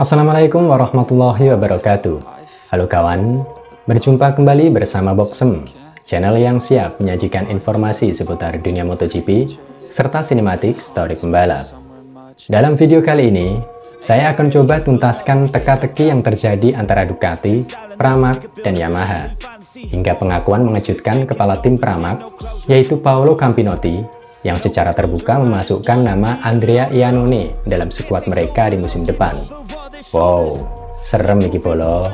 Assalamualaikum warahmatullahi wabarakatuh. Halo kawan, berjumpa kembali bersama Boxem, channel yang siap menyajikan informasi seputar dunia MotoGP serta sinematik story pembalap. Dalam video kali ini, saya akan coba tuntaskan teka-teki yang terjadi antara Ducati, Pramac, dan Yamaha, hingga pengakuan mengejutkan kepala tim Pramac, yaitu Paolo Campinotti, yang secara terbuka memasukkan nama Andrea Iannone dalam skuad mereka di musim depan. Wow, serem iki bolo.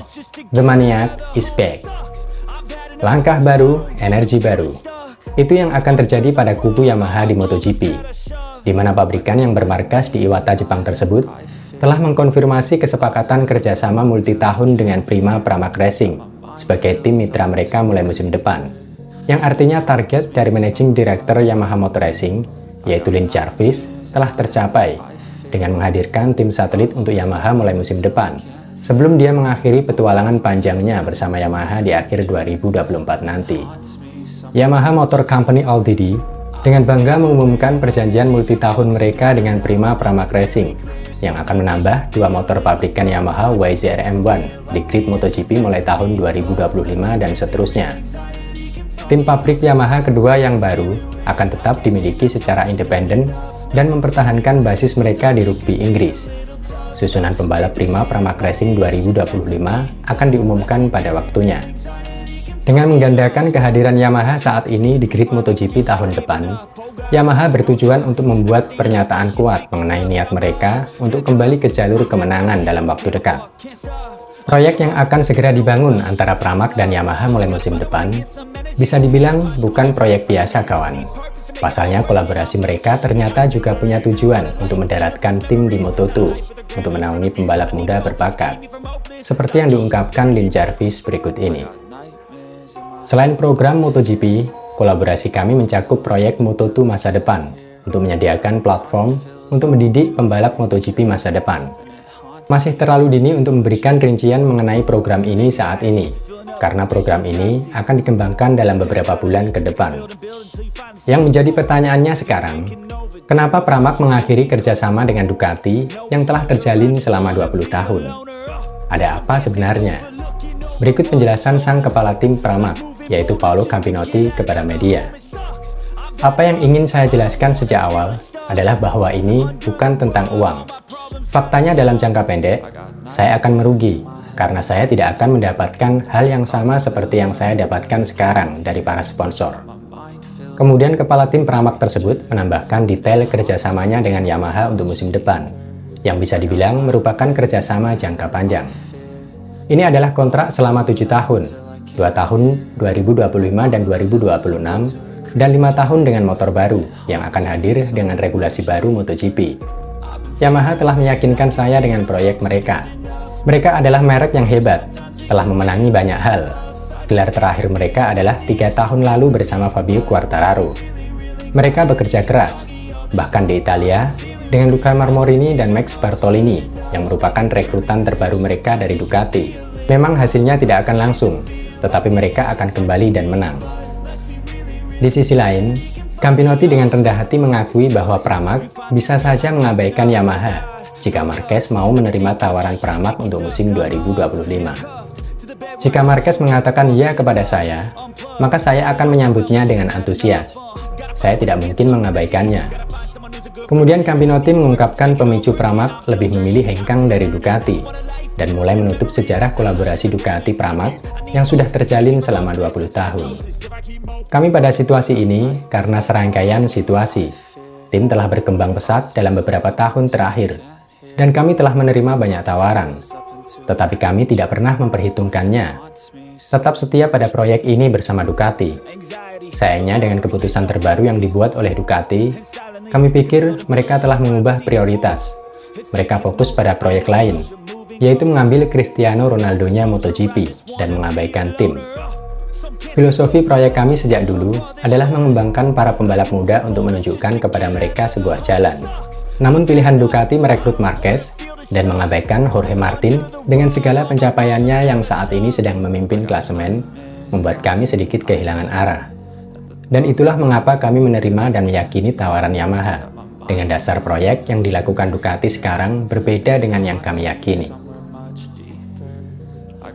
The Maniac is back. Langkah baru, energi baru. Itu yang akan terjadi pada kubu Yamaha di MotoGP, di mana pabrikan yang bermarkas di Iwata, Jepang tersebut telah mengkonfirmasi kesepakatan kerjasama multitahun dengan Prima Pramac Racing sebagai tim mitra mereka mulai musim depan. Yang artinya target dari Managing Director Yamaha Motor Racing, yaitu Lin Jarvis, telah tercapai dengan menghadirkan tim satelit untuk Yamaha mulai musim depan, sebelum dia mengakhiri petualangan panjangnya bersama Yamaha di akhir 2024 nanti. Yamaha Motor Company Ltd dengan bangga mengumumkan perjanjian multitahun mereka dengan Prima Pramac Racing, yang akan menambah dua motor pabrikan Yamaha YZR M1 di grid MotoGP mulai tahun 2025 dan seterusnya. Tim pabrik Yamaha kedua yang baru akan tetap dimiliki secara independen dan mempertahankan basis mereka di rugby Inggris. Susunan pembalap Prima Pramac Racing 2025 akan diumumkan pada waktunya. Dengan menggandakan kehadiran Yamaha saat ini di grid MotoGP tahun depan, Yamaha bertujuan untuk membuat pernyataan kuat mengenai niat mereka untuk kembali ke jalur kemenangan dalam waktu dekat. Proyek yang akan segera dibangun antara Pramac dan Yamaha mulai musim depan bisa dibilang bukan proyek biasa kawan. Pasalnya kolaborasi mereka ternyata juga punya tujuan untuk mendaratkan tim di Moto2 untuk menaungi pembalap muda berbakat, seperti yang diungkapkan Lin Jarvis berikut ini. Selain program MotoGP, kolaborasi kami mencakup proyek Moto2 masa depan untuk menyediakan platform untuk mendidik pembalap MotoGP masa depan. Masih terlalu dini untuk memberikan rincian mengenai program ini saat ini, karena program ini akan dikembangkan dalam beberapa bulan ke depan. Yang menjadi pertanyaannya sekarang, kenapa Pramac mengakhiri kerjasama dengan Ducati yang telah terjalin selama 20 tahun? Ada apa sebenarnya? Berikut penjelasan sang kepala tim Pramac, yaitu Paolo Campinotti kepada media. Apa yang ingin saya jelaskan sejak awal adalah bahwa ini bukan tentang uang. Faktanya dalam jangka pendek, saya akan merugi karena saya tidak akan mendapatkan hal yang sama seperti yang saya dapatkan sekarang dari para sponsor. Kemudian kepala tim Pramac tersebut menambahkan detail kerjasamanya dengan Yamaha untuk musim depan, yang bisa dibilang merupakan kerjasama jangka panjang. Ini adalah kontrak selama 7 tahun, 2 tahun 2025 dan 2026, dan 5 tahun dengan motor baru yang akan hadir dengan regulasi baru MotoGP. Yamaha telah meyakinkan saya dengan proyek mereka. Mereka adalah merek yang hebat, telah memenangi banyak hal. Gelar terakhir mereka adalah 3 tahun lalu bersama Fabio Quartararo. Mereka bekerja keras, bahkan di Italia, dengan Luca Marmorini dan Max Bartolini, yang merupakan rekrutan terbaru mereka dari Ducati. Memang hasilnya tidak akan langsung, tetapi mereka akan kembali dan menang. Di sisi lain, Campinotti dengan rendah hati mengakui bahwa Pramac bisa saja mengabaikan Yamaha jika Marquez mau menerima tawaran Pramac untuk musim 2025. Jika Marquez mengatakan iya kepada saya, maka saya akan menyambutnya dengan antusias. Saya tidak mungkin mengabaikannya. Kemudian Campinotti mengungkapkan pemicu Pramac lebih memilih hengkang dari Ducati dan mulai menutup sejarah kolaborasi Ducati Pramac yang sudah terjalin selama 20 tahun. Kami pada situasi ini karena serangkaian situasi. Tim telah berkembang pesat dalam beberapa tahun terakhir, dan kami telah menerima banyak tawaran. Tetapi kami tidak pernah memperhitungkannya. Tetap setia pada proyek ini bersama Ducati. Sayangnya dengan keputusan terbaru yang dibuat oleh Ducati, kami pikir mereka telah mengubah prioritas. Mereka fokus pada proyek lain, yaitu mengambil Cristiano Ronaldo-nya MotoGP dan mengabaikan tim. Filosofi proyek kami sejak dulu adalah mengembangkan para pembalap muda untuk menunjukkan kepada mereka sebuah jalan. Namun pilihan Ducati merekrut Marquez dan mengabaikan Jorge Martin dengan segala pencapaiannya yang saat ini sedang memimpin klasemen membuat kami sedikit kehilangan arah. Dan itulah mengapa kami menerima dan meyakini tawaran Yamaha, dengan dasar proyek yang dilakukan Ducati sekarang berbeda dengan yang kami yakini.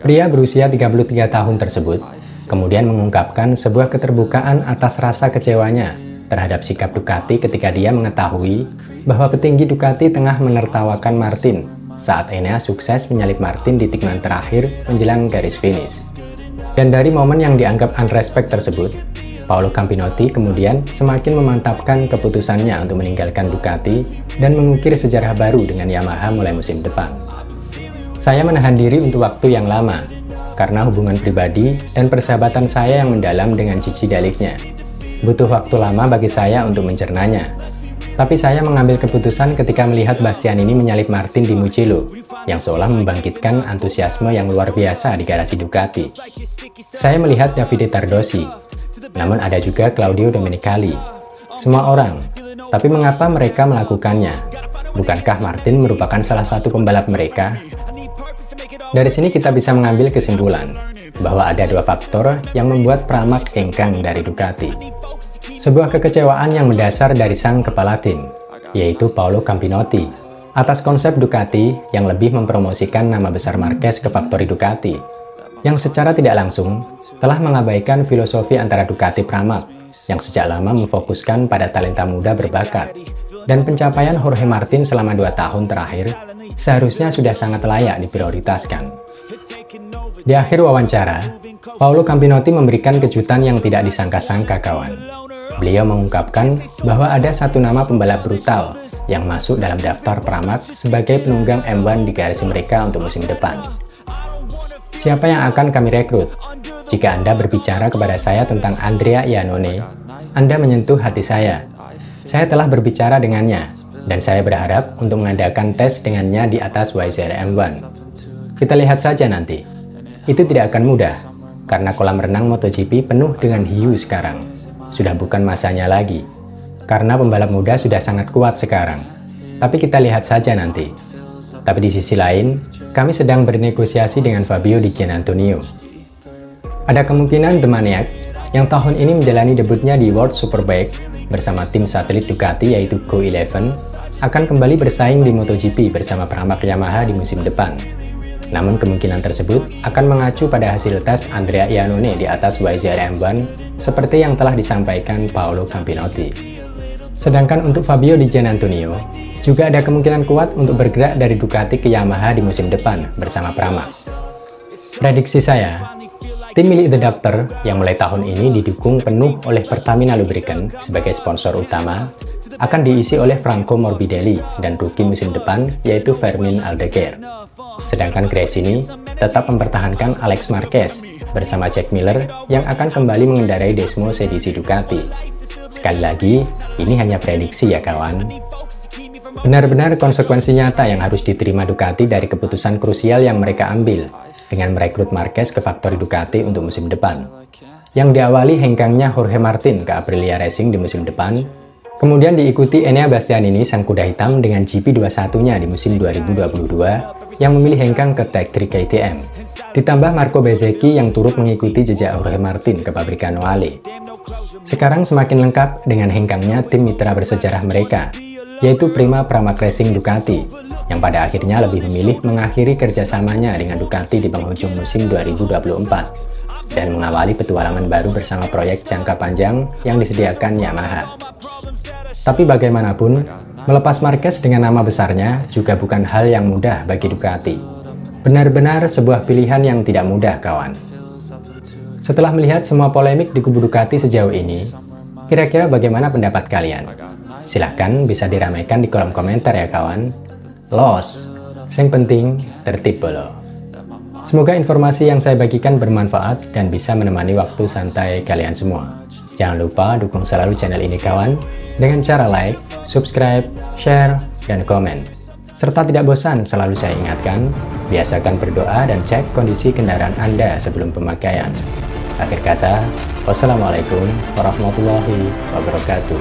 Pria berusia 33 tahun tersebut kemudian mengungkapkan sebuah keterbukaan atas rasa kecewanya terhadap sikap Ducati ketika dia mengetahui bahwa petinggi Ducati tengah menertawakan Martin saat Enea sukses menyalip Martin di tikungan terakhir menjelang garis finish. Dan dari momen yang dianggap unrespect tersebut, Paolo Campinotti kemudian semakin memantapkan keputusannya untuk meninggalkan Ducati dan mengukir sejarah baru dengan Yamaha mulai musim depan. Saya menahan diri untuk waktu yang lama, karena hubungan pribadi dan persahabatan saya yang mendalam dengan Gigi Daliknya. Butuh waktu lama bagi saya untuk mencernanya. Tapi saya mengambil keputusan ketika melihat Bastianini menyalip Martin di Mugello, yang seolah membangkitkan antusiasme yang luar biasa di garasi Ducati. Saya melihat Davide Tardosi, namun ada juga Claudio Domenicali. Semua orang, tapi mengapa mereka melakukannya? Bukankah Martin merupakan salah satu pembalap mereka? Dari sini kita bisa mengambil kesimpulan bahwa ada dua faktor yang membuat Pramac hengkang dari Ducati. Sebuah kekecewaan yang mendasar dari sang kepala tim, yaitu Paolo Campinotti, atas konsep Ducati yang lebih mempromosikan nama besar Marquez ke faktori Ducati, yang secara tidak langsung telah mengabaikan filosofi antara Ducati Pramac, yang sejak lama memfokuskan pada talenta muda berbakat, dan pencapaian Jorge Martin selama 2 tahun terakhir seharusnya sudah sangat layak diprioritaskan. Di akhir wawancara, Paolo Campinotti memberikan kejutan yang tidak disangka-sangka kawan. Beliau mengungkapkan bahwa ada satu nama pembalap brutal yang masuk dalam daftar Pramac sebagai penunggang M1 di garasi mereka untuk musim depan. Siapa yang akan kami rekrut? Jika Anda berbicara kepada saya tentang Andrea Iannone, Anda menyentuh hati saya. Saya telah berbicara dengannya, dan saya berharap untuk mengadakan tes dengannya di atas YZR M1. Kita lihat saja nanti. Itu tidak akan mudah, karena kolam renang MotoGP penuh dengan hiu sekarang. Sudah bukan masanya lagi, karena pembalap muda sudah sangat kuat sekarang. Tapi kita lihat saja nanti. Tapi di sisi lain, kami sedang bernegosiasi dengan Fabio Di Giannantonio. Ada kemungkinan The Maniac, yang tahun ini menjalani debutnya di World Superbike bersama tim satelit Ducati yaitu Go11, akan kembali bersaing di MotoGP bersama Pramac Yamaha di musim depan. Namun kemungkinan tersebut akan mengacu pada hasil tes Andrea Iannone di atas YZR M1 seperti yang telah disampaikan Paolo Campinotti. Sedangkan untuk Fabio Di Giannantonio, juga ada kemungkinan kuat untuk bergerak dari Ducati ke Yamaha di musim depan bersama Pramac. Prediksi saya, tim milik The Doctor yang mulai tahun ini didukung penuh oleh Pertamina Lubricant sebagai sponsor utama akan diisi oleh Franco Morbidelli dan rookie musim depan yaitu Fermin Aldeguer. Sedangkan Gresini tetap mempertahankan Alex Marquez bersama Jack Miller yang akan kembali mengendarai Desmo Sedisi Ducati. Sekali lagi, ini hanya prediksi ya kawan. Benar-benar konsekuensi nyata yang harus diterima Ducati dari keputusan krusial yang mereka ambil dengan merekrut Marquez ke faktori Ducati untuk musim depan. Yang diawali hengkangnya Jorge Martin ke Aprilia Racing di musim depan, kemudian diikuti Enea Bastianini sang kuda hitam dengan GP21-nya di musim 2022 yang memilih hengkang ke Tech 3 KTM. Ditambah Marco Bezzecchi yang turut mengikuti jejak Jorge Martin ke pabrikan Noale. Sekarang semakin lengkap dengan hengkangnya tim mitra bersejarah mereka, yaitu Prima Pramac Racing Ducati, yang pada akhirnya lebih memilih mengakhiri kerjasamanya dengan Ducati di penghujung musim 2024 dan mengawali petualangan baru bersama proyek jangka panjang yang disediakan Yamaha. Tapi bagaimanapun, melepas Marquez dengan nama besarnya juga bukan hal yang mudah bagi Ducati. Benar-benar sebuah pilihan yang tidak mudah, kawan. Setelah melihat semua polemik di kubu Ducati sejauh ini, kira-kira bagaimana pendapat kalian? Silahkan bisa diramaikan di kolom komentar ya kawan. Los, yang penting tertib bolo. Semoga informasi yang saya bagikan bermanfaat dan bisa menemani waktu santai kalian semua. Jangan lupa dukung selalu channel ini kawan, dengan cara like, subscribe, share, dan komen. Serta tidak bosan selalu saya ingatkan, biasakan berdoa dan cek kondisi kendaraan Anda sebelum pemakaian. Akhir kata, wassalamualaikum warahmatullahi wabarakatuh.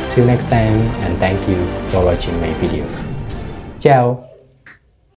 See you next time and thank you for watching my video. Ciao!